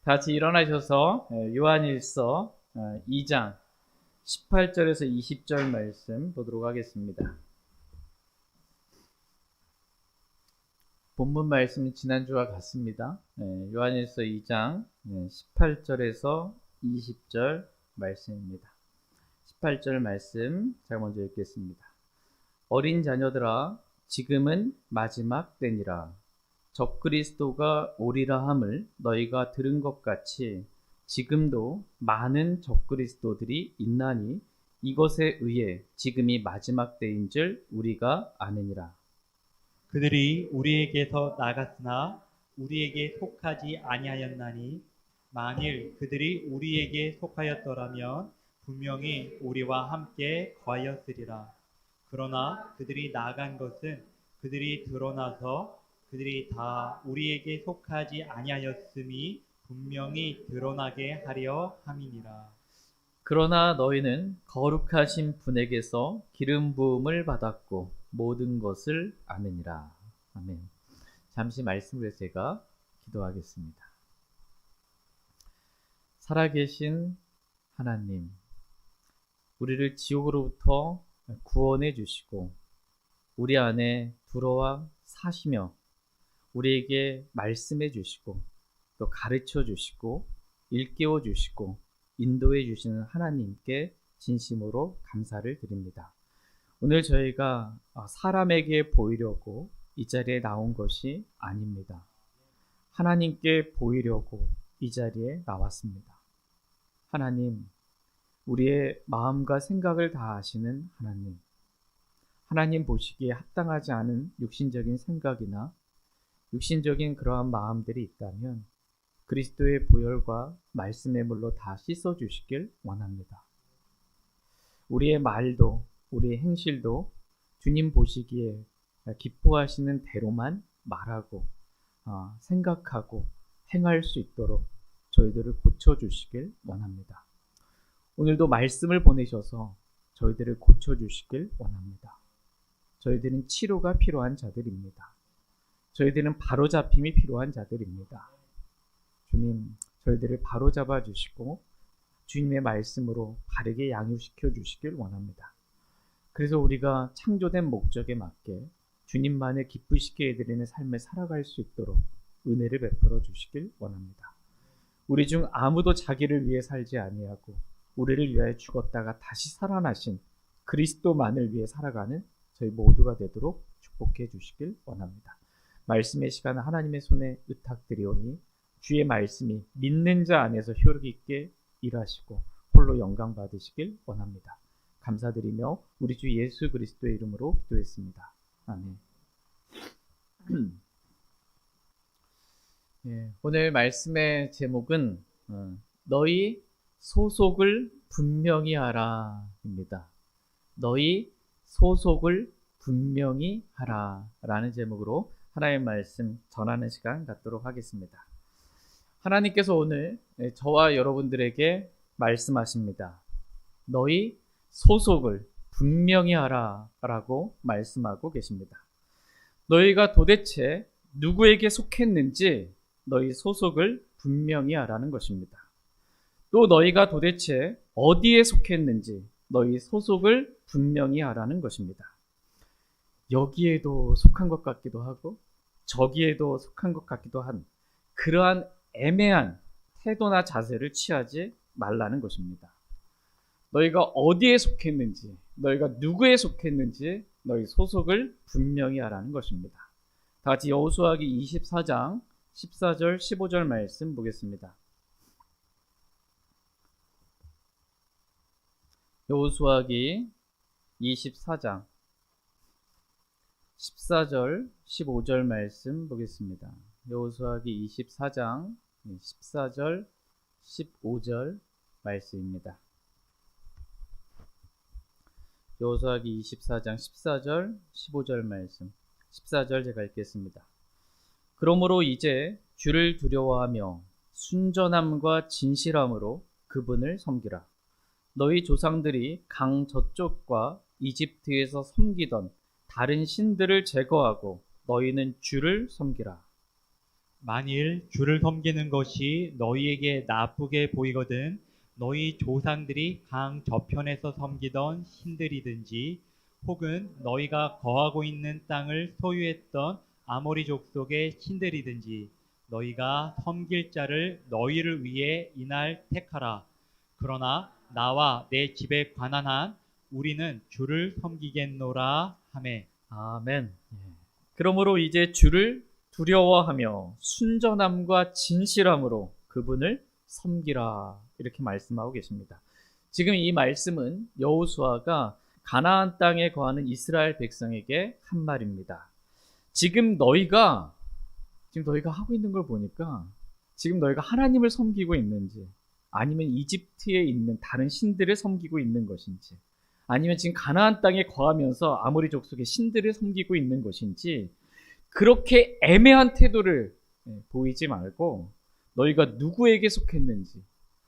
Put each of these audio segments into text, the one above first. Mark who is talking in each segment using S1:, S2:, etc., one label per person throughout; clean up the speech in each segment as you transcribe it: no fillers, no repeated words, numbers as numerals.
S1: 다시 일어나셔서 요한일서 2장 18절에서 20절 말씀 보도록 하겠습니다. 본문 말씀은 지난주와 같습니다. 요한일서 2장 18절에서 20절 말씀입니다. 18절 말씀 제가 먼저 읽겠습니다. 어린 자녀들아, 지금은 마지막 때니라. 적그리스도가 오리라 함을 너희가 들은 것 같이 지금도 많은 적그리스도들이 있나니 이것에 의해 지금이 마지막 때인 줄 우리가 아느니라.
S2: 그들이 우리에게서 나갔으나 우리에게 속하지 아니하였나니 만일 그들이 우리에게 속하였더라면 분명히 우리와 함께 거하였으리라. 그러나 그들이 나간 것은 그들이 드러나서 그들이 다 우리에게 속하지 아니하였음이 분명히 드러나게 하려 함이니라.
S1: 그러나 너희는 거룩하신 분에게서 기름 부음을 받았고 모든 것을 아느니라. 아멘. 잠시 말씀을 제가 기도하겠습니다. 살아계신 하나님, 우리를 지옥으로부터 구원해 주시고 우리 안에 들어와 사시며 우리에게 말씀해 주시고 또 가르쳐 주시고 일깨워 주시고 인도해 주시는 하나님께 진심으로 감사를 드립니다. 오늘 저희가 사람에게 보이려고 이 자리에 나온 것이 아닙니다. 하나님께 보이려고 이 자리에 나왔습니다. 하나님, 우리의 마음과 생각을 다 아시는 하나님, 하나님 보시기에 합당하지 않은 육신적인 생각이나 육신적인 그러한 마음들이 있다면 그리스도의 보혈과 말씀의 물로 다 씻어주시길 원합니다. 우리의 말도 우리의 행실도 주님 보시기에 기뻐하시는 대로만 말하고 생각하고 행할 수 있도록 저희들을 고쳐주시길 원합니다. 오늘도 말씀을 보내셔서 저희들을 고쳐주시길 원합니다. 저희들은 치료가 필요한 자들입니다. 저희들은 바로잡힘이 필요한 자들입니다. 주님, 저희들을 바로잡아 주시고 주님의 말씀으로 바르게 양육시켜 주시길 원합니다. 그래서 우리가 창조된 목적에 맞게 주님만을 기쁘시게 해드리는 삶을 살아갈 수 있도록 은혜를 베풀어 주시길 원합니다. 우리 중 아무도 자기를 위해 살지 아니하고 우리를 위하여 죽었다가 다시 살아나신 그리스도만을 위해 살아가는 저희 모두가 되도록 축복해 주시길 원합니다. 말씀의 시간은 하나님의 손에 의탁드리오니 주의 말씀이 믿는 자 안에서 효력 있게 일하시고 홀로 영광 받으시길 원합니다. 감사드리며 우리 주 예수 그리스도의 이름으로 기도했습니다. 아멘. 오늘 말씀의 제목은 너희 소속을 분명히 하라 입니다. 너희 소속을 분명히 하라 라는 제목으로 하나님의 말씀 전하는 시간 갖도록 하겠습니다. 하나님께서 오늘 저와 여러분들에게 말씀하십니다. 너희 소속을 분명히 하라 라고 말씀하고 계십니다. 너희가 도대체 누구에게 속했는지 너희 소속을 분명히 하라는 것입니다. 또 너희가 도대체 어디에 속했는지 너희 소속을 분명히 하라는 것입니다. 여기에도 속한 것 같기도 하고 저기에도 속한 것 같기도 한 그러한 애매한 태도나 자세를 취하지 말라는 것입니다. 너희가 어디에 속했는지, 너희가 누구에 속했는지 너희 소속을 분명히 하라는 것입니다. 다 같이 여호수아기 24장 14절 15절 말씀 보겠습니다. 여호수아기 24장 14절 15절 말씀 보겠습니다. 여호수아기 24장 14절 15절 말씀입니다. 여호수아기 24장 14절 15절 말씀 14절 제가 읽겠습니다. 그러므로 이제 주를 두려워하며 순전함과 진실함으로 그분을 섬기라. 너희 조상들이 강 저쪽과 이집트에서 섬기던 다른 신들을 제거하고 너희는 주를 섬기라.
S2: 만일 주를 섬기는 것이 너희에게 나쁘게 보이거든 너희 조상들이 강 저편에서 섬기던 신들이든지 혹은 너희가 거하고 있는 땅을 소유했던 아모리 족속의 신들이든지 너희가 섬길 자를 너희를 위해 이날 택하라. 그러나 나와 내 집에 관한 한 우리는 주를 섬기겠노라 하매.
S1: 아멘. 예. 그러므로 이제 주를 두려워하며 순전함과 진실함으로 그분을 섬기라 이렇게 말씀하고 계십니다. 지금 이 말씀은 여호수아가 가나안 땅에 거하는 이스라엘 백성에게 한 말입니다. 지금 너희가 하고 있는 걸 보니까 지금 너희가 하나님을 섬기고 있는지 아니면 이집트에 있는 다른 신들을 섬기고 있는 것인지 아니면 지금 가나안 땅에 거하면서 아모리 족속의 신들을 섬기고 있는 것인지 그렇게 애매한 태도를 보이지 말고 너희가 누구에게 속했는지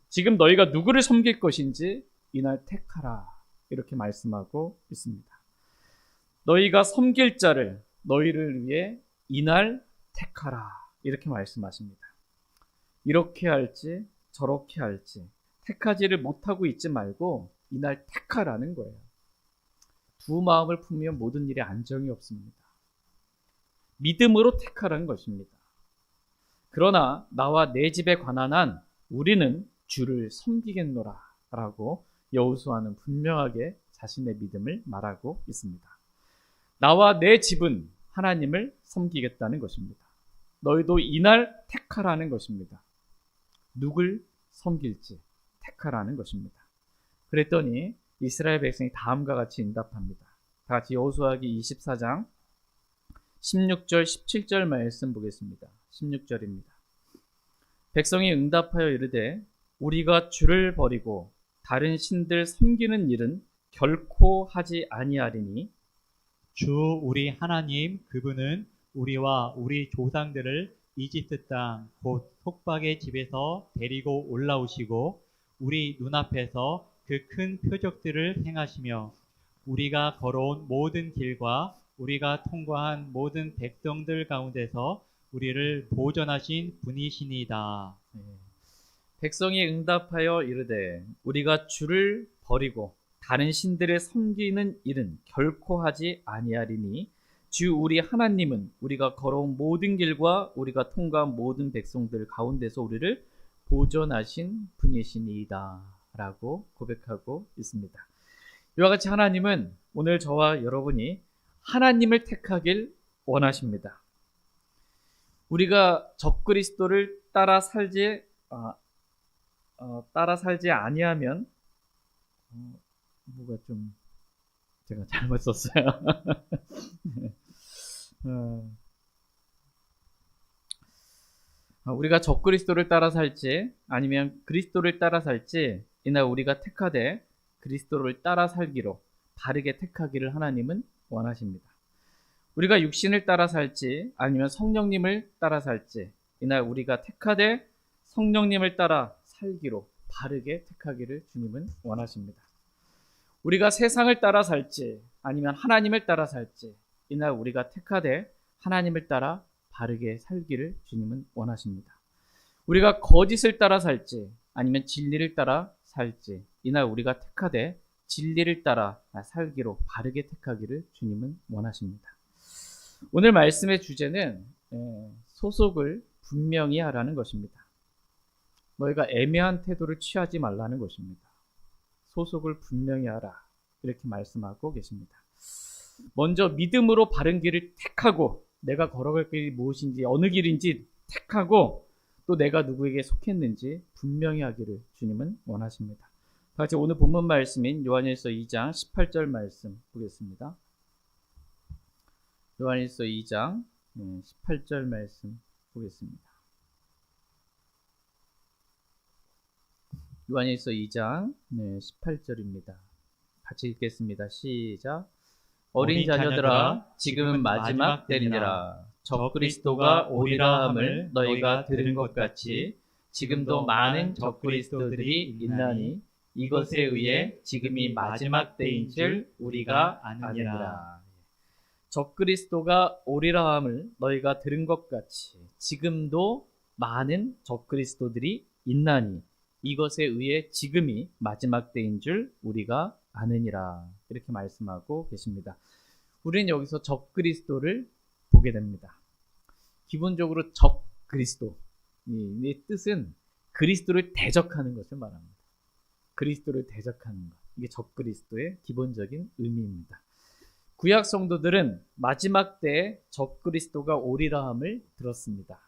S1: 지금 너희가 누구를 섬길 것인지 이날 택하라 이렇게 말씀하고 있습니다. 너희가 섬길 자를 너희를 위해 이날 택하라 이렇게 말씀하십니다. 이렇게 할지 저렇게 할지 택하지를 못하고 있지 말고 이날 택하라는 거예요. 두 마음을 품으면 모든 일에 안정이 없습니다. 믿음으로 택하라는 것입니다. 그러나 나와 내 집에 관한 한 우리는 주를 섬기겠노라 라고 여호수아는 분명하게 자신의 믿음을 말하고 있습니다. 나와 내 집은 하나님을 섬기겠다는 것입니다. 너희도 이날 택하라는 것입니다. 누굴 섬길지 택하라는 것입니다. 그랬더니 이스라엘 백성이 다음과 같이 응답합니다. 다 같이 여호수아기 24장 16절 17절 말씀 보겠습니다. 16절입니다. 백성이 응답하여 이르되 우리가 주를 버리고 다른 신들 섬기는 일은 결코 하지 아니하리니
S2: 주 우리 하나님 그분은 우리와 우리 조상들을 이집트 땅 곧 속박의 집에서 데리고 올라오시고 우리 눈앞에서 그 큰 표적들을 행하시며 우리가 걸어온 모든 길과 우리가 통과한 모든 백성들 가운데서 우리를 보존하신 분이시니이다.
S1: 백성이 응답하여 이르되 우리가 주를 버리고 다른 신들을 섬기는 일은 결코 하지 아니하리니 주 우리 하나님은 우리가 걸어온 모든 길과 우리가 통과한 모든 백성들 가운데서 우리를 보존하신 분이시니이다 라고 고백하고 있습니다. 이와 같이 하나님은 오늘 저와 여러분이 하나님을 택하길 원하십니다. 우리가 적그리스도를 따라 살지 아니하면 뭐가 좀 제가 잘못 썼어요. 우리가 적그리스도를 따라 살지 아니면 그리스도를 따라 살지 이날 우리가 택하되 그리스도를 따라 살기로 바르게 택하기를 하나님은 원하십니다. 우리가 육신을 따라 살지 아니면 성령님을 따라 살지 이날 우리가 택하되 성령님을 따라 살기로 바르게 택하기를 주님은 원하십니다. 우리가 세상을 따라 살지 아니면 하나님을 따라 살지 이날 우리가 택하되 하나님을 따라 바르게 살기를 주님은 원하십니다. 우리가 거짓을 따라 살지 아니면 진리를 따라 살지 이날 우리가 택하되 진리를 따라 살기로 바르게 택하기를 주님은 원하십니다. 오늘 말씀의 주제는 소속을 분명히 하라는 것입니다. 너희가 애매한 태도를 취하지 말라는 것입니다. 소속을 분명히 하라 이렇게 말씀하고 계십니다. 먼저 믿음으로 바른 길을 택하고 내가 걸어갈 길이 무엇인지 어느 길인지 택하고 또 내가 누구에게 속했는지 분명히 하기를 주님은 원하십니다. 같이 오늘 본문 말씀인 요한일서 2장 18절 말씀 보겠습니다. 요한일서 2장 18절 말씀 보겠습니다. 요한일서 2장 18절입니다. 같이 읽겠습니다. 시작. 어린 자녀들아 지금은 마지막 때니라. 적그리스도가 오리라 함을 너희가 들은 것 같이 지금도 많은 적그리스도들이 있나니 이것에 의해 지금이 마지막 때인 줄 우리가 아느니라. 적그리스도가 오리라 함을 너희가 들은 것 같이 지금도 많은 적그리스도들이 있나니 이것에 의해 지금이 마지막 때인 줄 우리가 아느니라. 이렇게 말씀하고 계십니다. 우리는 여기서 적그리스도를 보게 됩니다. 기본적으로 적그리스도, 이 뜻은 그리스도를 대적하는 것을 말합니다. 그리스도를 대적하는 것, 이게 적그리스도의 기본적인 의미입니다. 구약 성도들은 마지막 때에 적그리스도가 오리라 함을 들었습니다.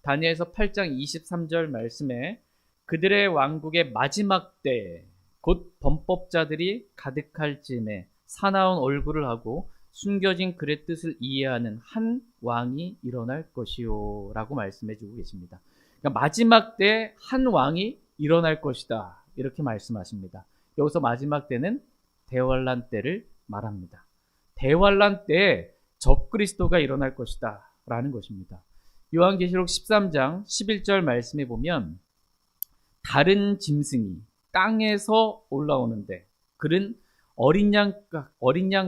S1: 다니엘서 8장 23절 말씀에 그들의 왕국의 마지막 때에 곧 범법자들이 가득할 즈음에 사나운 얼굴을 하고 숨겨진 글의 뜻을 이해하는 한 왕이 일어날 것이요 라고 말씀해 주고 계십니다. 그러니까 마지막 때 한 왕이 일어날 것이다 이렇게 말씀하십니다. 여기서 마지막 때는 대환란 때를 말합니다. 대환란 때에 적그리스도가 일어날 것이다 라는 것입니다. 요한계시록 13장 11절 말씀에 보면 다른 짐승이 땅에서 올라오는데 그는 어린 양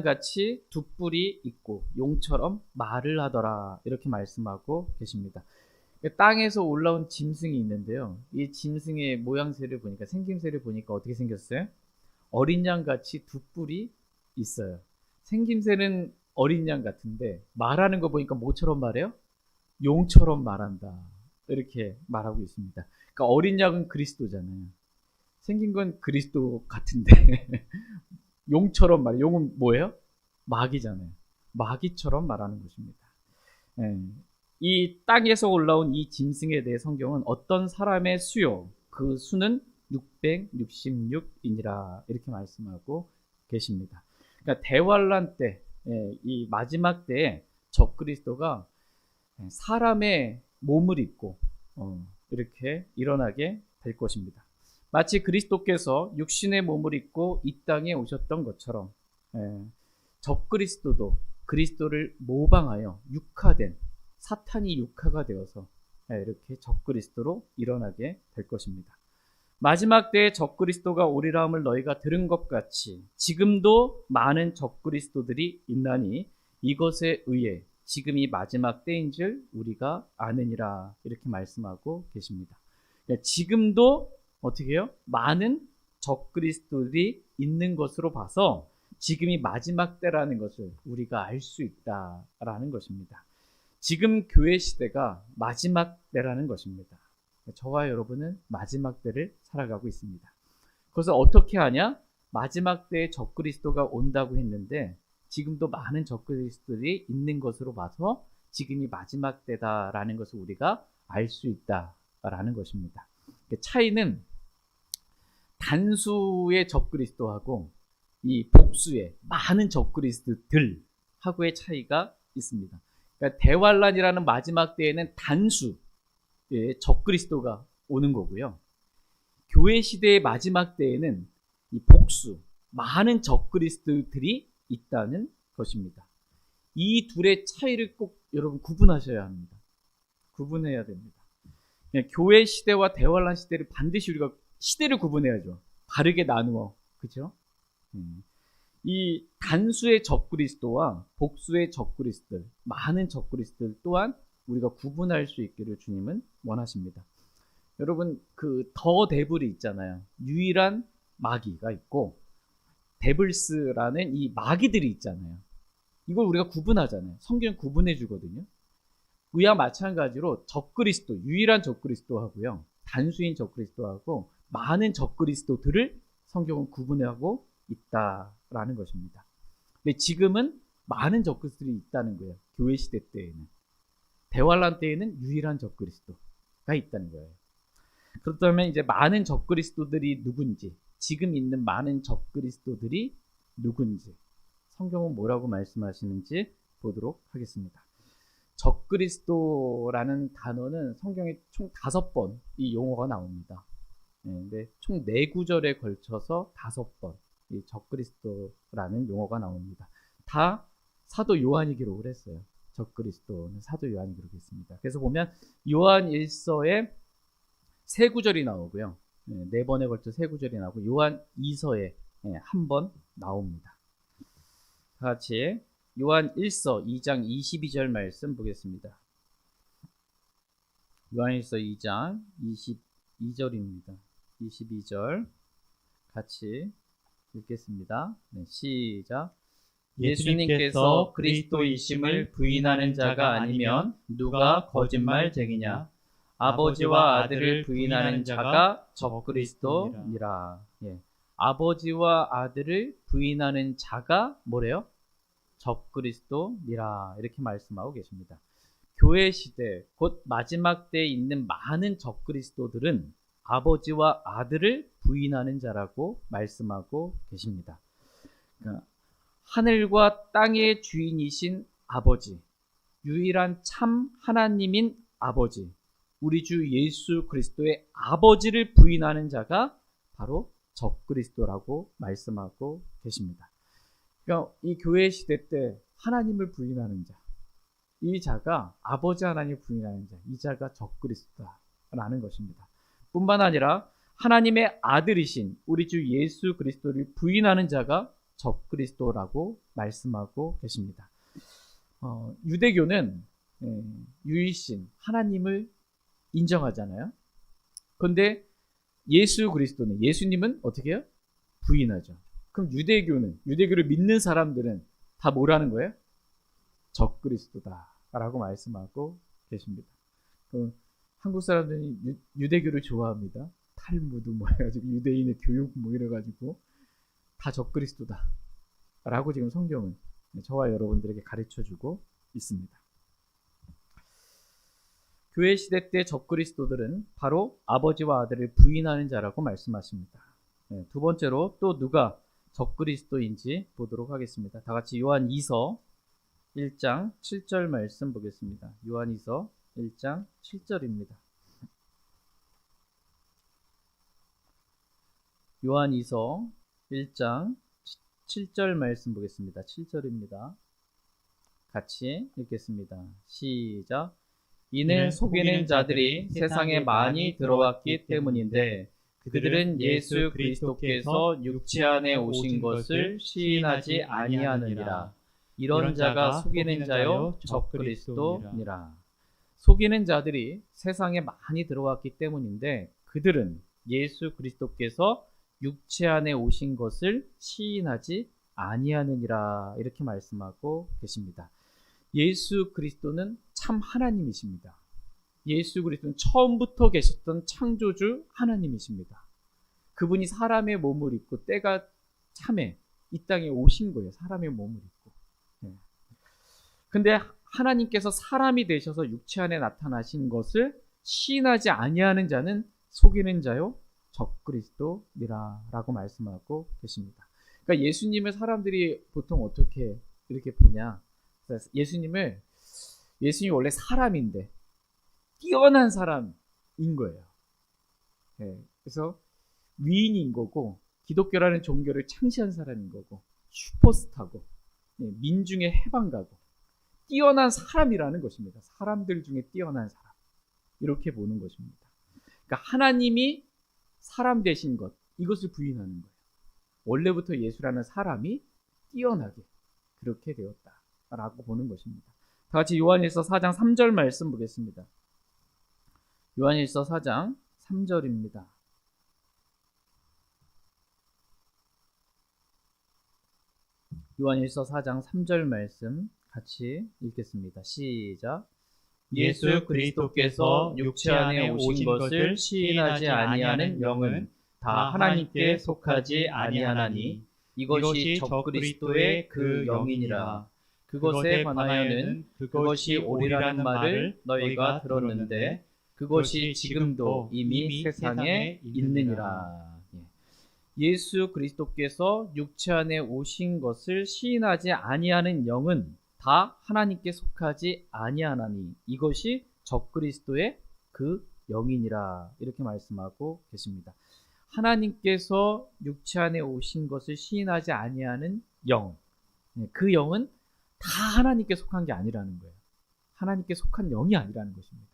S1: 같이 두 뿔이 있고 용처럼 말을 하더라 이렇게 말씀하고 계십니다. 땅에서 올라온 짐승이 있는데요. 이 짐승의 모양새를 보니까 생김새를 보니까 어떻게 생겼어요? 어린 양 같이 두 뿔이 있어요. 생김새는 어린 양 같은데 말하는 거 보니까 뭐처럼 말해요? 용처럼 말한다 이렇게 말하고 있습니다. 그러니까 어린 양은 그리스도잖아요. 생긴 건 그리스도 같은데 용처럼 말해. 용은 뭐예요? 마귀잖아요. 마귀처럼 말하는 것입니다. 이 땅에서 올라온 이 짐승에 대해 성경은 어떤 사람의 수요, 그 수는 666이니라 이렇게 말씀하고 계십니다. 그러니까 대환란 때, 이 마지막 때에 적그리스도가 사람의 몸을 입고 이렇게 일어나게 될 것입니다. 마치 그리스도께서 육신의 몸을 입고 이 땅에 오셨던 것처럼 적그리스도도 그리스도를 모방하여 육화된 사탄이 육화가 되어서 이렇게 적그리스도로 일어나게 될 것입니다. 마지막 때에 적그리스도가 오리라 함을 너희가 들은 것 같이 지금도 많은 적그리스도들이 있나니 이것에 의해 지금이 마지막 때인 줄 우리가 아느니라 이렇게 말씀하고 계십니다. 지금도 어떻게 해요? 많은 적그리스도들이 있는 것으로 봐서 지금이 마지막 때라는 것을 우리가 알 수 있다라는 것입니다. 지금 교회 시대가 마지막 때라는 것입니다. 저와 여러분은 마지막 때를 살아가고 있습니다. 그래서 어떻게 하냐? 마지막 때에 적그리스도가 온다고 했는데 지금도 많은 적그리스도들이 있는 것으로 봐서 지금이 마지막 때다라는 것을 우리가 알 수 있다라는 것입니다. 차이는 단수의 적그리스도하고 이 복수의 많은 적그리스도들하고의 차이가 있습니다. 그러니까 대환란이라는 마지막 때에는 단수의 적그리스도가 오는 거고요. 교회 시대의 마지막 때에는 이 복수, 많은 적그리스도들이 있다는 것입니다. 이 둘의 차이를 꼭 여러분 구분하셔야 합니다. 구분해야 됩니다. 교회 시대와 대환란 시대를 반드시 우리가 시대를 구분해야죠. 바르게 나누어. 그죠? 이 단수의 적그리스도와 복수의 적그리스도들, 많은 적그리스도들 또한 우리가 구분할 수 있기를 주님은 원하십니다. 여러분, 그 더 데블이 있잖아요. 유일한 마귀가 있고 데블스라는 이 마귀들이 있잖아요. 이걸 우리가 구분하잖아요. 성경은 구분해 주거든요. 이와 마찬가지로 적그리스도, 유일한 적그리스도하고요. 단수인 적그리스도하고 많은 적그리스도들을 성경은 구분하고 있다라는 것입니다. 근데 지금은 많은 적그리스도들이 있다는 거예요. 교회 시대 때에는. 대환란 때에는 유일한 적그리스도가 있다는 거예요. 그렇다면 이제 많은 적그리스도들이 누군지, 지금 있는 많은 적그리스도들이 누군지 성경은 뭐라고 말씀하시는지 보도록 하겠습니다. 적그리스도라는 단어는 성경에 총 5번 이 용어가 나옵니다. 근데 총 4구절에 걸쳐서 5번 이 적그리스도라는 용어가 나옵니다. 다 사도 요한이 기록을 했어요. 적그리스도는 사도 요한이 기록했습니다. 그래서 보면 요한 1서에 3구절이 나오고요. 4번에 걸쳐 3구절이 나오고 요한 2서에 1번 나옵니다. 다 같이 요한 1서 2장 22절 말씀 보겠습니다. 요한 1서 2장 22절입니다. 22절 같이 읽겠습니다. 네, 시작. 예수님께서 그리스도이심을 부인하는 자가 아니면 누가 거짓말쟁이냐? 아버지와 아들을 부인하는 자가 적그리스도니라. 예. 아버지와 아들을 부인하는 자가 뭐래요? 적그리스도니라. 이렇게 말씀하고 계십니다. 교회 시대, 곧 마지막 때에 있는 많은 적그리스도들은 아버지와 아들을 부인하는 자라고 말씀하고 계십니다. 그러니까 하늘과 땅의 주인이신 아버지, 유일한 참 하나님인 아버지, 우리 주 예수 그리스도의 아버지를 부인하는 자가 바로 적그리스도라고 말씀하고 계십니다. 그러니까 이 교회 시대 때 하나님을 부인하는 자, 이 자가 아버지 하나님을 부인하는 자, 이 자가 적그리스도다라는 것입니다. 뿐만 아니라 하나님의 아들이신 우리 주 예수 그리스도를 부인하는 자가 적그리스도라고 말씀하고 계십니다. 유대교는 유일신 하나님을 인정하잖아요. 그런데 예수 그리스도는, 예수님은 어떻게 해요? 부인하죠. 그럼 유대교를 믿는 사람들은 다 뭐라는 거예요? 적그리스도다라고 말씀하고 계십니다. 한국 사람들이 유대교를 좋아합니다. 탈무드 뭐 해가지고 유대인의 교육 뭐 이래가지고 다 적그리스도다라고 지금 성경은 저와 여러분들에게 가르쳐주고 있습니다. 교회 시대 때 적그리스도들은 바로 아버지와 아들을 부인하는 자라고 말씀하십니다. 두 번째로 또 누가 적그리스도인지 보도록 하겠습니다. 다 같이 요한 2서 1장 7절 말씀 보겠습니다. 요한 2서 1장 7절입니다. 요한 2서 1장 7절 말씀 보겠습니다. 7절입니다. 같이 읽겠습니다. 시작. 이는 속이는 자들이 세상에 많이 들어왔기 때문인데 그들은 예수 그리스도께서 육체 안에 오신 것을 시인하지 아니하느니라. 이런 자가 속이는 자요 적그리스도니라. 속이는 자들이 세상에 많이 들어왔기 때문인데 그들은 예수 그리스도께서 육체 안에 오신 것을 시인하지 아니하느니라. 이렇게 말씀하고 계십니다. 예수 그리스도는 참 하나님이십니다. 예수 그리스도는 처음부터 계셨던 창조주 하나님이십니다. 그분이 사람의 몸을 입고 때가 참에 이 땅에 오신 거예요. 사람의 몸을 입고. 근데 하나님께서 사람이 되셔서 육체 안에 나타나신 것을 시인하지 아니하는 자는 속이는 자요 적그리스도니라 라고 말씀하고 계십니다. 그러니까 예수님을 사람들이 보통 어떻게 이렇게 보냐. 예수님 원래 사람인데 뛰어난 사람인 거예요. 그래서 위인인 거고 기독교라는 종교를 창시한 사람인 거고 슈퍼스타고 민중의 해방가고 뛰어난 사람이라는 것입니다. 사람들 중에 뛰어난 사람. 이렇게 보는 것입니다. 그러니까 하나님이 사람 되신 것, 이것을 부인하는 거예요. 원래부터 예수라는 사람이 뛰어나게 그렇게 되었다라고 보는 것입니다. 다 같이 요한일서 4장 3절 말씀 보겠습니다. 요한일서 4장 3절입니다. 요한일서 4장 3절 말씀 같이 읽겠습니다. 시작. 예수 그리스도께서 육체 안에 오신 것을 시인하지 아니하는 영은 다 하나님께 속하지 아니하나니 이것이 적그리스도의 그 영이니라. 그것에 관하여는 그것이 옳으라는 말을 너희가 들었는데 그것이 지금도 이미 세상에 있느니라. 예수 그리스도께서 육체 안에 오신 것을 시인하지 아니하는 영은 다 하나님께 속하지 아니하나니 이것이 적그리스도의 그 영이니라. 이렇게 말씀하고 계십니다. 하나님께서 육체 안에 오신 것을 시인하지 아니하는 영, 그 영은 다 하나님께 속한 게 아니라는 거예요. 하나님께 속한 영이 아니라는 것입니다.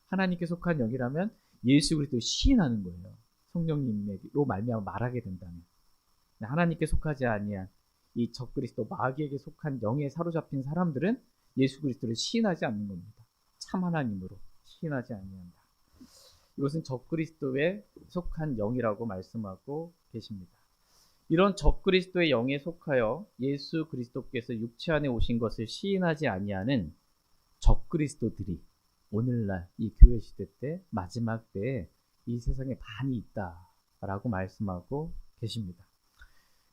S1: 하나님께 속한 영이라면 예수 그리스도를 시인하는 거예요. 성령님으로 말미암아 말하게 된다면. 하나님께 속하지 아니한 이 적그리스도 마귀에게 속한 영에 사로잡힌 사람들은 예수 그리스도를 시인하지 않는 겁니다. 참 하나님으로 시인하지 아니한다. 이것은 적그리스도에 속한 영이라고 말씀하고 계십니다. 이런 적그리스도의 영에 속하여 예수 그리스도께서 육체 안에 오신 것을 시인하지 아니하는 적그리스도들이 오늘날 이 교회 시대 때 마지막 때에 이 세상에 많이 있다라고 말씀하고 계십니다.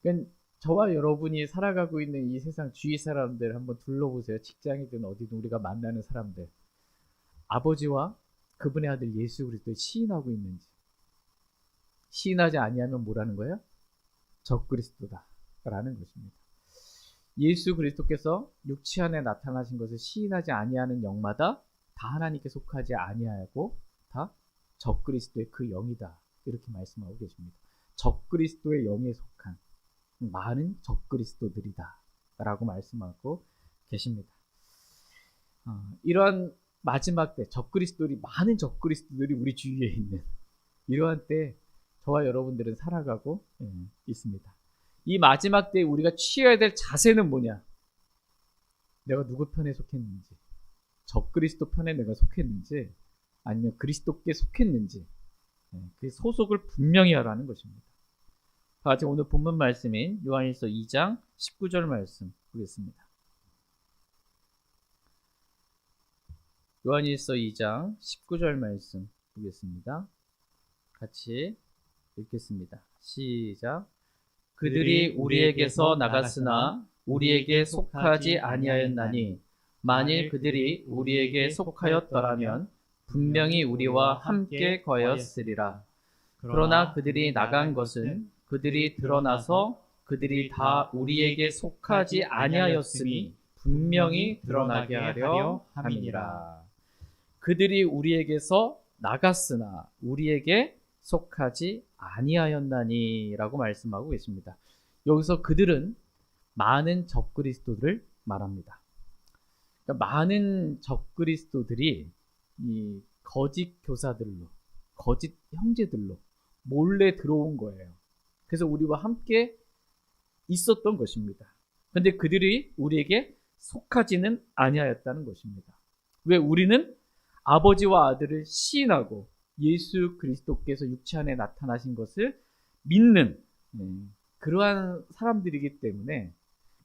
S1: 그러니까 저와 여러분이 살아가고 있는 이 세상 주위 사람들 한번 둘러보세요. 직장이든 어디든 우리가 만나는 사람들, 아버지와 그분의 아들 예수 그리스도를 시인하고 있는지, 시인하지 아니하면 뭐라는 거예요? 적그리스도다라는 것입니다. 예수 그리스도께서 육체 안에 나타나신 것을 시인하지 아니하는 영마다 다 하나님께 속하지 아니하고 다 적그리스도의 그 영이다, 이렇게 말씀하고 계십니다. 적그리스도의 영에 속한 많은 적그리스도들이다 라고 말씀하고 계십니다. 이러한 마지막 때 많은 적그리스도들이 우리 주위에 있는 이러한 때 저와 여러분들은 살아가고 있습니다. 이 마지막 때에 우리가 취해야 될 자세는 뭐냐? 내가 누구 편에 속했는지, 적그리스도 편에 내가 속했는지 아니면 그리스도께 속했는지, 그 소속을 분명히 하라는 것입니다. 같이 오늘 본문 말씀인 요한일서 2장 19절 말씀 보겠습니다. 요한일서 2장 19절 말씀 보겠습니다. 같이 읽겠습니다. 시작. 그들이 우리에게서 나갔으나 우리에게 속하지 아니하였나니 만일 그들이 우리에게 속하였더라면 분명히 우리와 함께 거하였으리라. 그러나 그들이 나간 것은 그들이 드러나서 그들이 다 우리에게 속하지 아니하였으니 분명히 드러나게 하려 함이니라. 그들이 우리에게서 나갔으나 우리에게 속하지 아니하였나니라고 말씀하고 계십니다. 여기서 그들은 많은 적그리스도들을 말합니다. 그러니까 많은 적그리스도들이 이 거짓 교사들로, 거짓 형제들로 몰래 들어온 거예요. 그래서 우리와 함께 있었던 것입니다. 그런데 그들이 우리에게 속하지는 아니하였다는 것입니다. 왜? 우리는 아버지와 아들을 시인하고 예수 그리스도께서 육체 안에 나타나신 것을 믿는 그러한 사람들이기 때문에,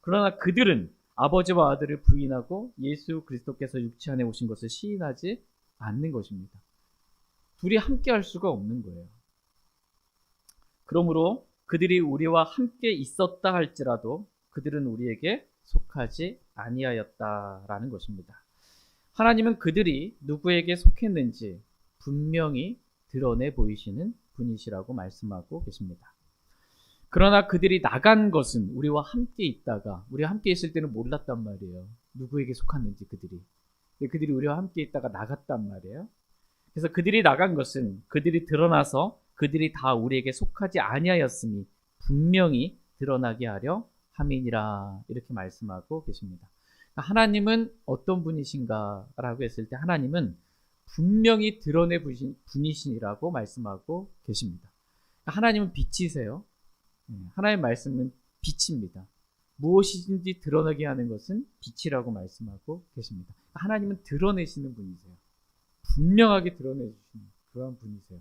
S1: 그러나 그들은 아버지와 아들을 부인하고 예수 그리스도께서 육체 안에 오신 것을 시인하지 않는 것입니다. 둘이 함께 할 수가 없는 거예요. 그러므로 그들이 우리와 함께 있었다 할지라도 그들은 우리에게 속하지 아니하였다라는 것입니다. 하나님은 그들이 누구에게 속했는지 분명히 드러내 보이시는 분이시라고 말씀하고 계십니다. 그러나 그들이 나간 것은 우리와 함께 있다가, 우리와 함께 있을 때는 몰랐단 말이에요. 누구에게 속았는지 그들이 우리와 함께 있다가 나갔단 말이에요. 그래서 그들이 나간 것은 그들이 드러나서 그들이 다 우리에게 속하지 아니하였으니 분명히 드러나게 하려 함이니라, 이렇게 말씀하고 계십니다. 하나님은 어떤 분이신가라고 했을 때 하나님은 분명히 드러내 보신 분이시라고 말씀하고 계십니다. 하나님은 빛이세요. 하나님의 말씀은 빛입니다. 무엇이든지 드러나게 하는 것은 빛이라고 말씀하고 계십니다. 하나님은 드러내시는 분이세요. 분명하게 드러내주시는 그런 분이세요.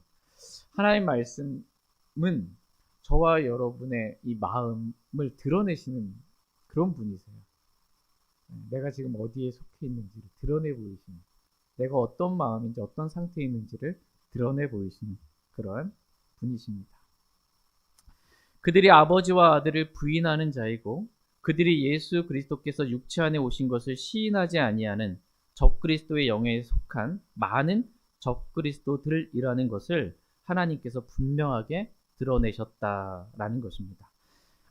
S1: 하나님의 말씀은 저와 여러분의 이 마음을 드러내시는 그런 분이세요. 내가 지금 어디에 속해 있는지를 드러내 보이시는, 내가 어떤 마음인지 어떤 상태에 있는지를 드러내 보이시는 그러한 분이십니다. 그들이 아버지와 아들을 부인하는 자이고 그들이 예수 그리스도께서 육체 안에 오신 것을 시인하지 아니하는 적그리스도의 영에 속한 많은 적그리스도들이라는 것을 하나님께서 분명하게 드러내셨다라는 것입니다.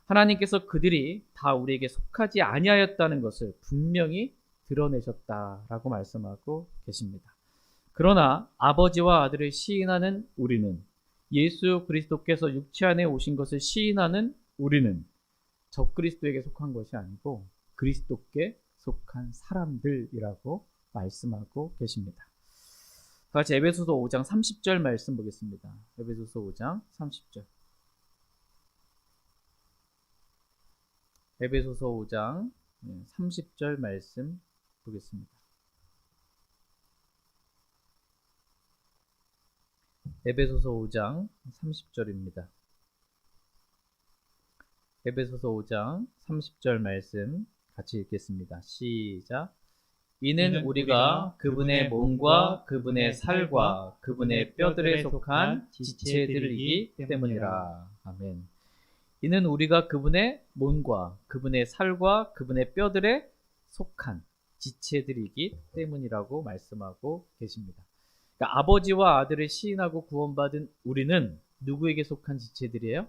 S1: 하나님께서 그들이 다 우리에게 속하지 아니하였다는 것을 분명히 드러내셨다라고 말씀하고 계십니다. 그러나 아버지와 아들을 시인하는 우리는, 예수 그리스도께서 육체 안에 오신 것을 시인하는 우리는 적그리스도에게 속한 것이 아니고 그리스도께 속한 사람들이라고 말씀하고 계십니다. 같이 에베소서 5장 30절 말씀 보겠습니다. 에베소서 5장 30절. 에베소서 5장 30절 말씀 보겠습니다. 에베소서 5장 30절입니다. 에베소서 5장 30절 말씀 같이 읽겠습니다. 시작. 이는 우리가 그분의 몸과 그분의 살과 그분의 뼈들에 속한 지체들이기 때문이라. 아멘. 이는 우리가 그분의 몸과 그분의 살과 그분의 뼈들에 속한 지체들이기 때문이라고 말씀하고 계십니다. 그러니까 아버지와 아들을 시인하고 구원받은 우리는 누구에게 속한 지체들이에요?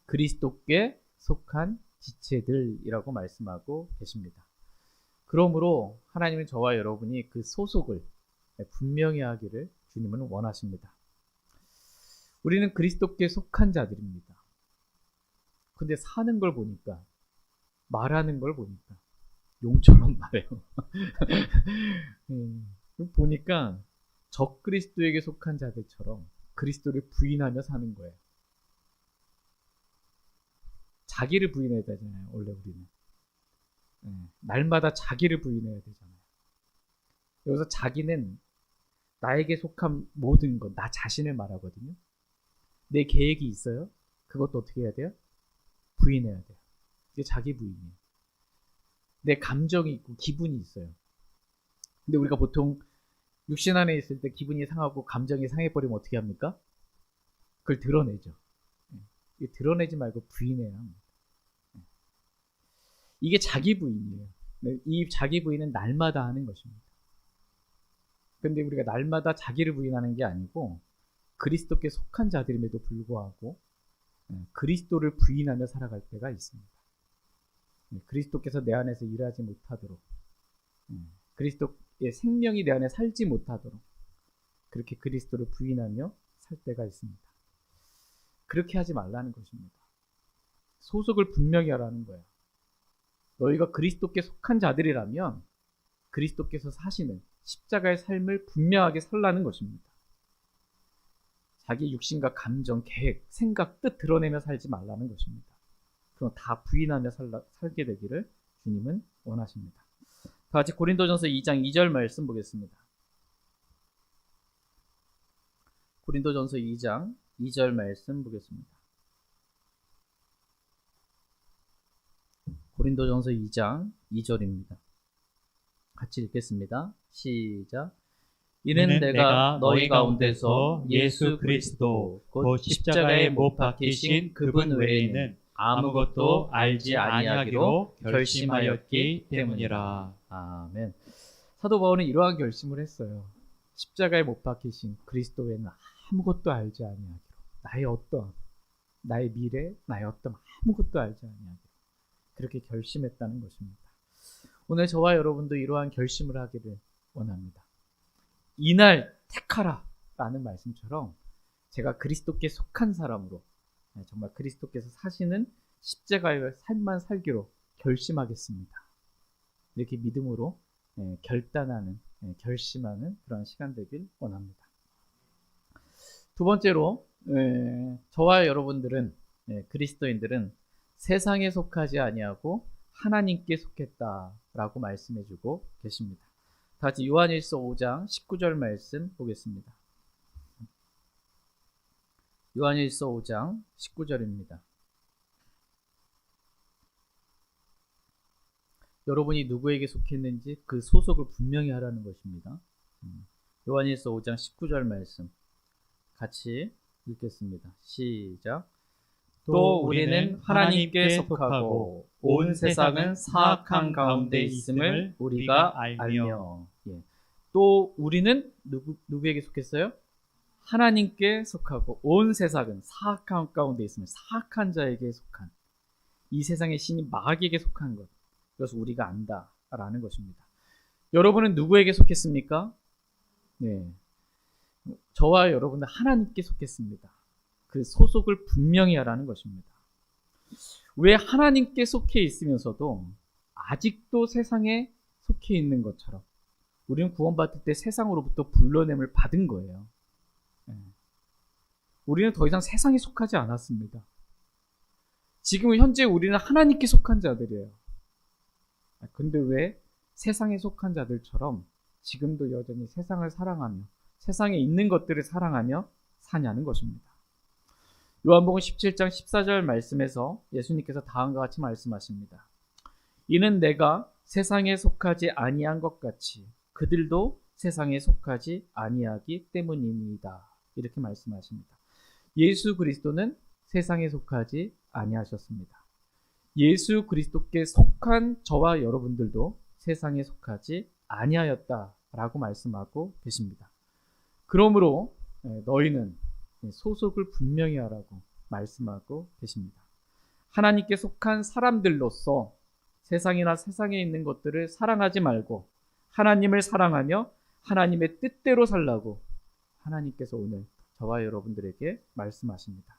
S1: 그리스도께 속한 지체들이라고 말씀하고 계십니다. 그러므로 하나님은 저와 여러분이 그 소속을 분명히 하기를 주님은 원하십니다. 우리는 그리스도께 속한 자들입니다. 근데 사는 걸 보니까, 말하는 걸 보니까 용처럼 말해요. 보니까 적그리스도에게 속한 자들처럼 그리스도를 부인하며 사는 거예요. 자기를 부인해야 되잖아요. 원래 우리는 날마다 자기를 부인해야 되잖아요. 여기서 자기는 나에게 속한 모든 것, 나 자신을 말하거든요. 내 계획이 있어요. 그것도 어떻게 해야 돼요? 부인해야 돼요. 이게 자기 부인이에요. 내 감정이 있고 기분이 있어요. 근데 우리가 보통 육신 안에 있을 때 기분이 상하고 감정이 상해버리면 어떻게 합니까? 그걸 드러내죠. 드러내지 말고 부인해야 합니다. 이게 자기 부인이에요. 이 자기 부인은 날마다 하는 것입니다. 근데 우리가 날마다 자기를 부인하는 게 아니고 그리스도께 속한 자들임에도 불구하고 그리스도를 부인하며 살아갈 때가 있습니다. 그리스도께서 내 안에서 일하지 못하도록, 그리스도의 생명이 내 안에 살지 못하도록 그렇게 그리스도를 부인하며 살 때가 있습니다. 그렇게 하지 말라는 것입니다. 소속을 분명히 하라는 거예요. 너희가 그리스도께 속한 자들이라면 그리스도께서 사시는 십자가의 삶을 분명하게 살라는 것입니다. 자기 육신과 감정, 계획, 생각, 뜻 드러내며 살지 말라는 것입니다. 그럼 다 부인하며 살게 되기를 주님은 원하십니다. 다 같이 고린도전서 2장 2절 말씀 보겠습니다. 고린도전서 2장 2절 말씀 보겠습니다. 고린도전서 2장 2절입니다. 같이 읽겠습니다. 시작. 이는 내가 너희 가운데서 예수 그리스도 곧 십자가에 못 박히신 그분 외에는 아무것도 알지 아니하기로 결심하였기 때문이라. 아멘. 사도 바울은 이러한 결심을 했어요. 십자가에 못 박히신 그리스도 외에는 아무것도 알지 아니하기로. 나의 미래, 나의 어떤 아무것도 알지 아니하기로. 그렇게 결심했다는 것입니다. 오늘 저와 여러분도 이러한 결심을 하기를 원합니다. 이날 택하라 라는 말씀처럼 제가 그리스도께 속한 사람으로 정말 그리스도께서 사시는 십자가의 삶만 살기로 결심하겠습니다. 이렇게 믿음으로 결단하는, 결심하는 그런 시간 되길 원합니다. 두 번째로 저와 여러분들은, 그리스도인들은 세상에 속하지 아니하고 하나님께 속했다라고 말씀해주고 계십니다. 다 같이 요한일서 5장 19절 말씀 보겠습니다. 요한일서 5장 19절입니다. 여러분이 누구에게 속했는지 그 소속을 분명히 하라는 것입니다. 요한일서 5장 19절 말씀 같이 읽겠습니다. 시작. 또 우리는 하나님께 속하고 온 세상은 사악한 가운데 있음을 우리가 알며. 또 우리는 누구에게 속했어요? 하나님께 속하고 온 세상은 사악한 가운데 있음을, 사악한 자에게 속한, 이 세상의 신이 마귀에게 속한 것, 그래서 우리가 안다라는 것입니다. 여러분은 누구에게 속했습니까? 저와 여러분은 하나님께 속했습니다. 그 소속을 분명히 하라는 것입니다. 왜 하나님께 속해 있으면서도 아직도 세상에 속해 있는 것처럼 우리는 구원받을 때 세상으로부터 불러냄을 받은 거예요. 우리는 더 이상 세상에 속하지 않았습니다. 지금 현재 우리는 하나님께 속한 자들이에요. 근데 왜 세상에 속한 자들처럼 지금도 여전히 세상을 사랑하며 세상에 있는 것들을 사랑하며 사냐는 것입니다. 요한복음 17장 14절 말씀에서 예수님께서 다음과 같이 말씀하십니다. 이는 내가 세상에 속하지 아니한 것 같이 그들도 세상에 속하지 아니하기 때문입니다. 이렇게 말씀하십니다. 예수 그리스도는 세상에 속하지 아니하셨습니다. 예수 그리스도께 속한 저와 여러분들도 세상에 속하지 아니하였다라고 말씀하고 계십니다. 그러므로 너희는 소속을 분명히 하라고 말씀하고 계십니다. 하나님께 속한 사람들로서 세상이나 세상에 있는 것들을 사랑하지 말고 하나님을 사랑하며 하나님의 뜻대로 살라고 하나님께서 오늘 저와 여러분들에게 말씀하십니다.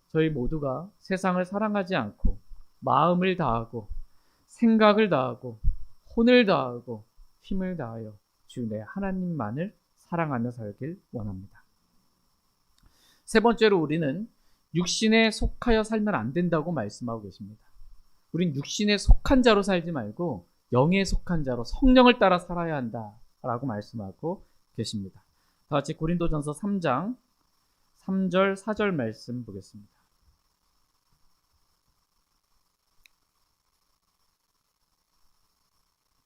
S1: 저희 모두가 세상을 사랑하지 않고 마음을 다하고 생각을 다하고 혼을 다하고 힘을 다하여 주 내 하나님만을 사랑하며 살길 원합니다. 세 번째로 우리는 육신에 속하여 살면 안 된다고 말씀하고 계십니다. 우린 육신에 속한 자로 살지 말고 영에 속한 자로 성령을 따라 살아야 한다라고 말씀하고 계십니다. 다 같이 고린도전서 3장 3절 4절 말씀 보겠습니다.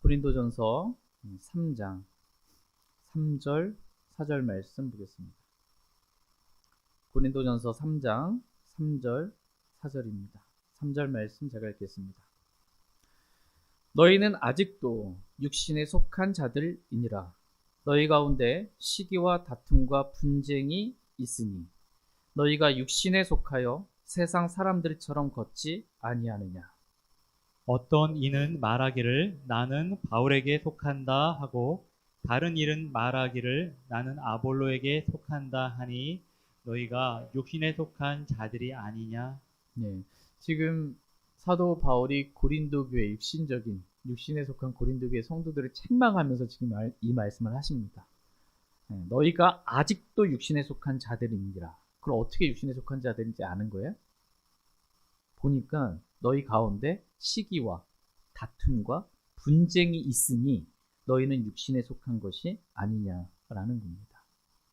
S1: 고린도전서 3장 3절 4절 말씀 보겠습니다. 고린도전서 3장 3절 4절입니다. 3절 말씀 제가 읽겠습니다. 너희는 아직도 육신에 속한 자들이니라. 너희 가운데 시기와 다툼과 분쟁이 있으니 너희가 육신에 속하여 세상 사람들처럼 걷지 아니하느냐.
S2: 어떤 이는 말하기를 나는 바울에게 속한다 하고 다른 이는 말하기를 나는 아볼로에게 속한다 하니 너희가 육신에 속한 자들이 아니냐.
S1: 네, 지금 사도 바울이 고린도 교회 육신적인 육신에 속한 고린도 교회 성도들을 책망하면서 지금 이 말씀을 하십니다. 네, 너희가 아직도 육신에 속한 자들이니라. 그럼 어떻게 육신에 속한 자들인지 아는 거예요? 보니까 너희 가운데 시기와 다툼과 분쟁이 있으니 너희는 육신에 속한 것이 아니냐라는 겁니다.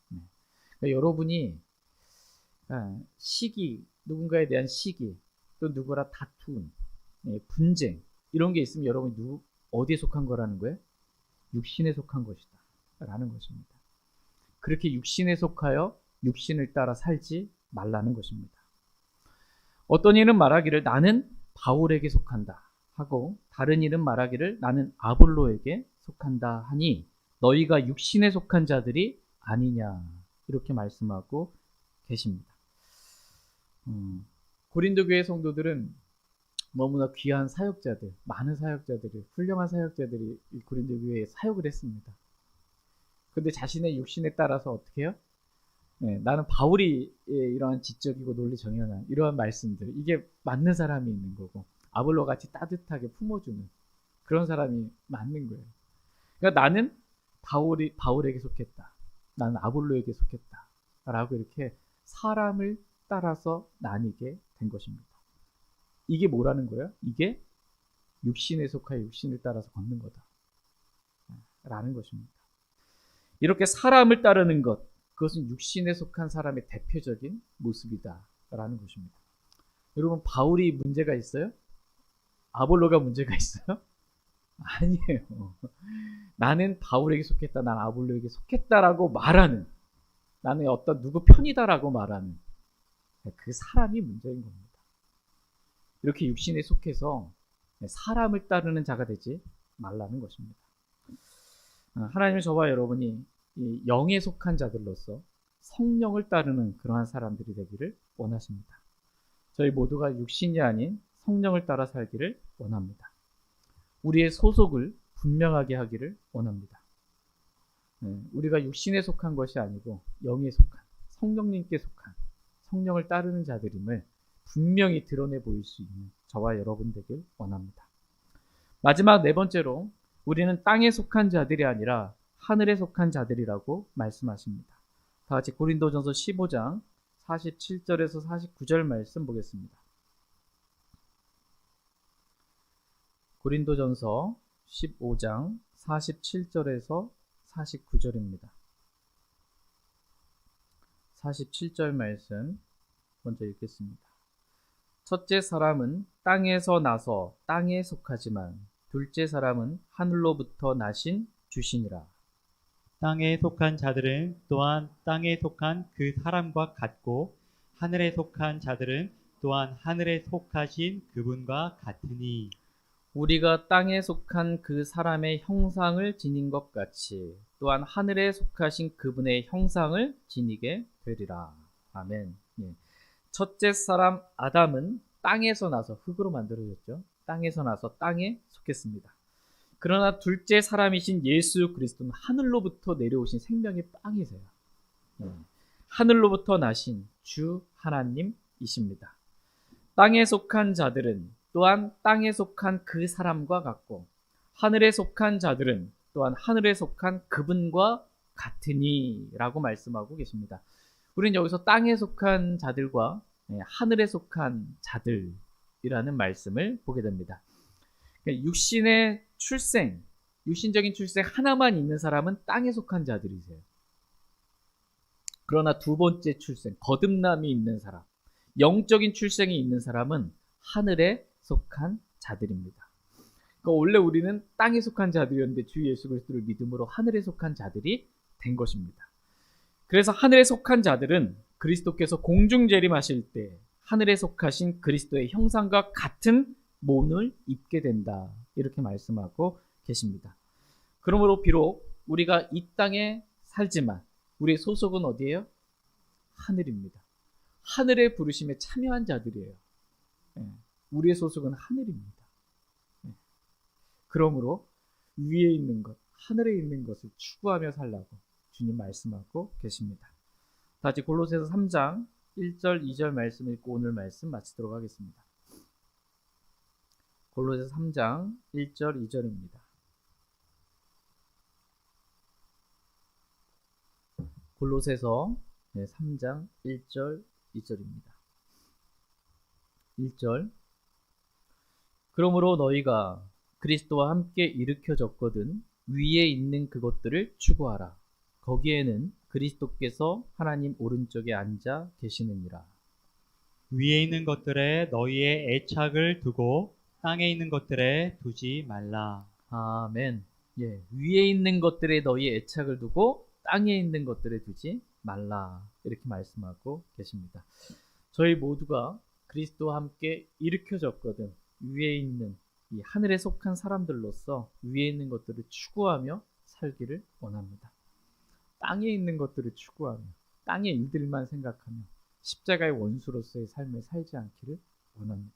S1: 네. 그러니까 여러분이 시기, 누군가에 대한 시기, 또 누구라 다툼, 분쟁 이런 게 있으면 여러분이 어디에 속한 거라는 거예요? 육신에 속한 것이다 라는 것입니다. 그렇게 육신에 속하여 육신을 따라 살지 말라는 것입니다. 어떤 이는 말하기를 나는 바울에게 속한다 하고 다른 이는 말하기를 나는 아볼로에게 속한다 하니 너희가 육신에 속한 자들이 아니냐 이렇게 말씀하고 계십니다. 고린도 교회 성도들은 너무나 귀한 사역자들, 많은 사역자들이, 훌륭한 사역자들이 고린도 교회에 사역을 했습니다. 근데 자신의 육신에 따라서 어떻게 해요? 네, 나는 바울이 이러한 지적이고 논리 정연한 이러한 말씀들, 이게 맞는 사람이 있는 거고 아볼로 같이 따뜻하게 품어주는 그런 사람이 맞는 거예요. 그러니까 나는 바울에게 속했다. 나는 아볼로에게 속했다. 라고 이렇게 사람을 따라서 나뉘게 된 것입니다. 이게 뭐라는 거예요? 이게 육신에 속하여 육신을 따라서 걷는 거다. 라는 것입니다. 이렇게 사람을 따르는 것, 그것은 육신에 속한 사람의 대표적인 모습이다. 라는 것입니다. 여러분, 바울이 문제가 있어요? 아볼로가 문제가 있어요? 아니에요. 나는 바울에게 속했다, 난 아볼로에게 속했다라고 말하는, 나는 어떤 누구 편이다라고 말하는 그 사람이 문제인 겁니다. 이렇게 육신에 속해서 사람을 따르는 자가 되지 말라는 것입니다. 하나님은 저와 여러분이 이 영에 속한 자들로서 성령을 따르는 그러한 사람들이 되기를 원하십니다. 저희 모두가 육신이 아닌 성령을 따라 살기를 원합니다. 우리의 소속을 분명하게 하기를 원합니다. 우리가 육신에 속한 것이 아니고 영에 속한, 성령님께 속한, 성령을 따르는 자들임을 분명히 드러내 보일 수 있는 저와 여러분 되길 원합니다. 마지막 네 번째로 우리는 땅에 속한 자들이 아니라 하늘에 속한 자들이라고 말씀하십니다. 다 같이 고린도전서 15장 47절에서 49절 말씀 보겠습니다. 고린도전서 15장 47절에서 49절입니다. 47절 말씀 먼저 읽겠습니다. 첫째 사람은 땅에서 나서 땅에 속하지만 둘째 사람은 하늘로부터 나신 주시니라.
S2: 땅에 속한 자들은 또한 땅에 속한 그 사람과 같고 하늘에 속한 자들은 또한 하늘에 속하신 그분과 같으니
S1: 우리가 땅에 속한 그 사람의 형상을 지닌 것 같이 또한 하늘에 속하신 그분의 형상을 지니게 되리라. 아멘. 예. 첫째 사람 아담은 땅에서 나서 흙으로 만들어졌죠. 땅에서 나서 땅에 속했습니다. 그러나 둘째 사람이신 예수 그리스도는 하늘로부터 내려오신 생명의 빵이세요. 하늘로부터 나신 주 하나님이십니다. 땅에 속한 자들은 또한 땅에 속한 그 사람과 같고 하늘에 속한 자들은 또한 하늘에 속한 그분과 같으니 라고 말씀하고 계십니다. 우리는 여기서 땅에 속한 자들과 하늘에 속한 자들이라는 말씀을 보게 됩니다. 육신의 출생, 육신적인 출생 하나만 있는 사람은 땅에 속한 자들이세요. 그러나 두 번째 출생, 거듭남이 있는 사람, 영적인 출생이 있는 사람은 하늘에 속한 자들입니다. 그러니까 원래 우리는 땅에 속한 자들이었는데 주 예수 그리스도를 믿음으로 하늘에 속한 자들이 된 것입니다. 그래서 하늘에 속한 자들은 그리스도께서 공중 재림하실 때 하늘에 속하신 그리스도의 형상과 같은 몸을 입게 된다. 이렇게 말씀하고 계십니다. 그러므로 비록 우리가 이 땅에 살지만 우리의 소속은 어디예요? 하늘입니다. 하늘의 부르심에 참여한 자들이에요. 우리의 소속은 하늘입니다. 그러므로 위에 있는 것, 하늘에 있는 것을 추구하며 살라고 주님 말씀하고 계십니다. 다시 골로새서 3장 1절 2절 말씀 읽고 오늘 말씀 마치도록 하겠습니다. 골로새서 3장 1절 2절입니다. 골로새서 3장 1절 2절입니다. 1절 그러므로 너희가 그리스도와 함께 일으켜졌거든 위에 있는 그것들을 추구하라. 거기에는 그리스도께서 하나님 오른쪽에 앉아 계시느니라.
S2: 위에 있는 것들에 너희의 애착을 두고 땅에 있는 것들에 두지 말라.
S1: 아멘. 예, 위에 있는 것들에 너희의 애착을 두고 땅에 있는 것들에 두지 말라. 이렇게 말씀하고 계십니다. 저희 모두가 그리스도와 함께 일으켜졌거든 위에 있는 이 하늘에 속한 사람들로서 위에 있는 것들을 추구하며 살기를 원합니다. 땅에 있는 것들을 추구하며 땅의 일들만 생각하며 십자가의 원수로서의 삶을 살지 않기를 원합니다.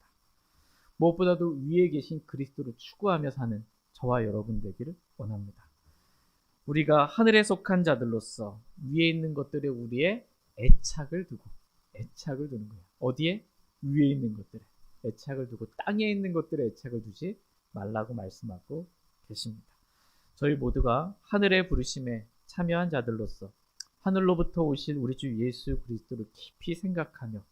S1: 무엇보다도 위에 계신 그리스도를 추구하며 사는 저와 여러분 되기를 원합니다. 우리가 하늘에 속한 자들로서 위에 있는 것들에 우리의 애착을 두는 거예요. 어디에? 위에 있는 것들에 애착을 두고 땅에 있는 것들에 애착을 두지 말라고 말씀하고 계십니다. 저희 모두가 하늘의 부르심에 참여한 자들로서 하늘로부터 오실 우리 주 예수 그리스도를 깊이 생각하며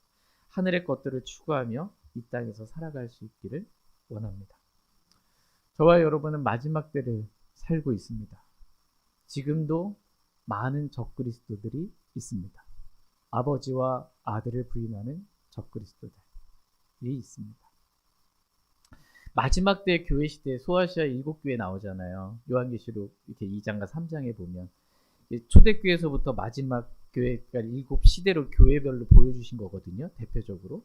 S1: 하늘의 것들을 추구하며 이 땅에서 살아갈 수 있기를 원합니다. 저와 여러분은 마지막 때를 살고 있습니다. 지금도 많은 적그리스도들이 있습니다. 아버지와 아들을 부인하는 적그리스도들이 있습니다. 마지막 때 교회 시대에 소아시아 7교회 나오잖아요. 요한계시록 이렇게 2장과 3장에 보면 초대교회에서부터 마지막 교회까지 7시대로 교회별로 보여주신 거거든요. 대표적으로.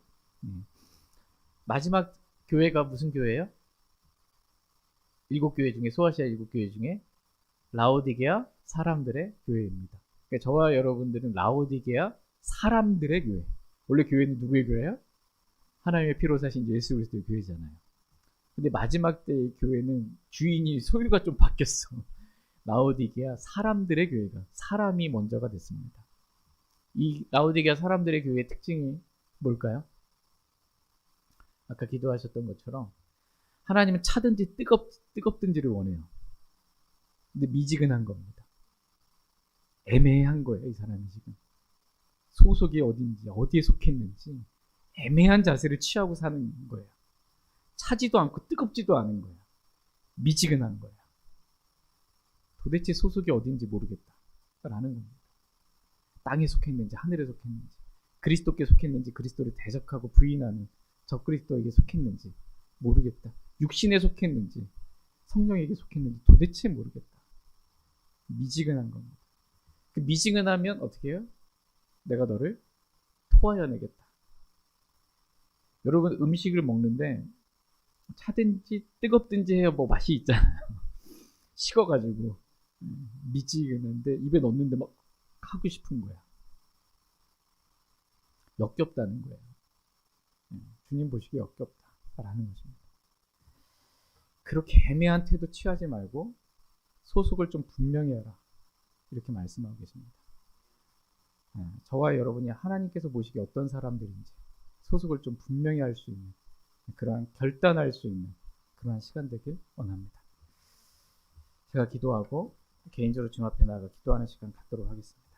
S1: 마지막 교회가 무슨 교회예요? 7교회 중에 소아시아 7교회 중에 라오디게아 사람들의 교회입니다. 그러니까 저와 여러분들은 라오디게아 사람들의 교회. 원래 교회는 누구의 교회예요? 하나님의 피로 사신 예수 그리스도의 교회잖아요. 근데 마지막 때의 교회는 주인이 소유가 좀 바뀌었어. 라오디게아 사람들의 교회가 사람이 먼저가 됐습니다. 이 라오디게아 사람들의 교회의 특징이 뭘까요? 아까 기도하셨던 것처럼 하나님은 차든지 뜨겁든지를 원해요. 근데 미지근한 겁니다. 애매한 거예요. 이 사람이 지금 소속이 어딘지 어디에 속했는지 애매한 자세를 취하고 사는 거예요. 차지도 않고 뜨겁지도 않은 거예요. 미지근한 거야. 도대체 소속이 어딘지 모르겠다라는 겁니다. 땅에 속했는지 하늘에 속했는지 그리스도께 속했는지 그리스도를 대적하고 부인하는 적그리스도에게 속했는지 모르겠다. 육신에 속했는지 성령에게 속했는지 도대체 모르겠다. 미지근한 겁니다. 그 미지근하면 어떻게 해요? 내가 너를 토하여내겠다. 여러분 음식을 먹는데 차든지 뜨겁든지 해야 뭐 맛이 있잖아요. 식어가지고 미지근한데 입에 넣는데 막 하고 싶은 거야. 역겹다는 거예요. 주님 보시기에 역겹다라는 것입니다. 그렇게 애매한 태도 취하지 말고 소속을 좀 분명히 해라. 이렇게 말씀하고 계십니다. 저와 여러분이 하나님께서 보시기에 어떤 사람들인지 소속을 좀 분명히 할 수 있는 그러한 결단할 수 있는 그러한 시간 되길 원합니다. 제가 기도하고 개인적으로 주님 앞에 나가 기도하는 시간 갖도록 하겠습니다.